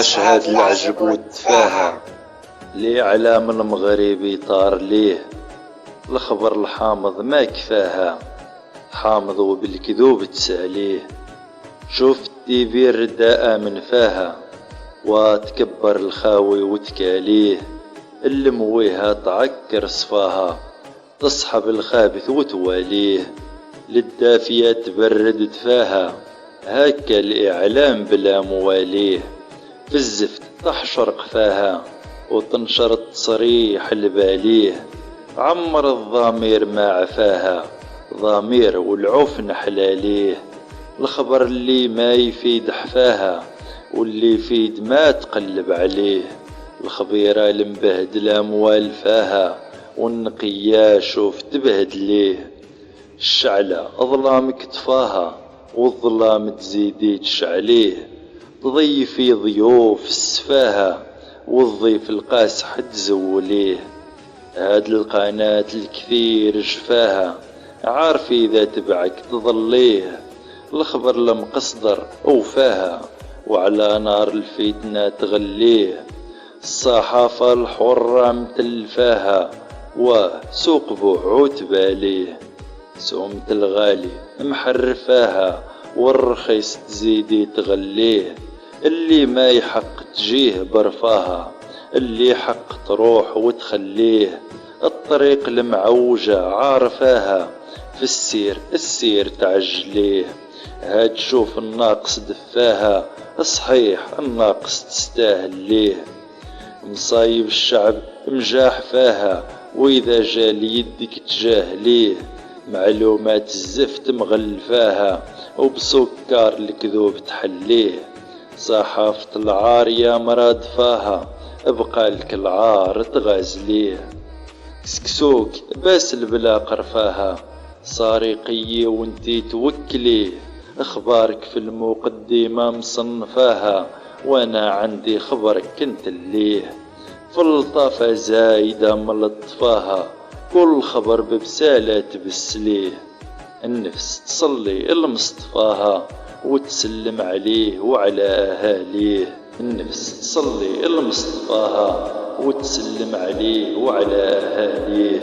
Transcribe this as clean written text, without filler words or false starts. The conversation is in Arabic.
عاش هاد العجب والتفاهة لي على من المغربي طار ليه. الخبر الحامض ما كفاها، حامض وبالكذوب تساليه. شوف التيفي الرداء من فاها، وتكبر الخاوي وتكاليه. اللي مويها تعكر صفاها، تصحب الخابث وتواليه. للدافية تبرد دفاها، هكا الإعلام بلا مواليه. في الزفت تحشر قفاها، وتنشر التصريح الباليه. عمر الضمير ما عفاها، ضمير والعفن حلاليه. الخبر اللي ما يفيد حفاها، واللي يفيد ما تقلب عليه. الخبيرة المبهدلة موالفاها، والنقيا شوف تبهد ليه. الشعلة ظلام كتفاها، والظلام تزيدي تشعليه. تضيفي ضيوف السفاهة، والضيف القاسح تزوليه. هاد القناة الكثير جفاها، عارف إذا تبعك تظليه. الخبر المقصدر أوفاها، وعلى نار الفتنة تغليه. الصحافة الحرة متلفاها، وسوق بوعو تباليه. سومة الغالي محرفاها، والرخيص تزيدي تغليه. اللي ما يحق تجيه برفاها، اللي حق تروح وتخليه. الطريق المعوجة عارفاها، في السير تعجليه. هاد شوف الناقص دفاها، صحيح الناقص تستاهل ليه. مصايب الشعب مجاح فاها، وإذا جال يدك تجاهليه. معلومات الزفت مغلفاها، وبسكر الكذوب تحليه. صحافة العار يا مرادفاها، بقالك العار تغازليه. كسكسوك باس البلا قرفاها، سارقية وانتي توكليه. اخبارك في المقدمة مصنفاها، وانا عندي خبرك كنت ليه. فلطافة زايدة ملطفاها، كل خبر ببسالة تبسليه. النفس تصلي المصطفاها، وتسلم عليه وعلى أهاليه. النفس تصلي المصطفاها، وتسلم عليه وعلى أهاليه.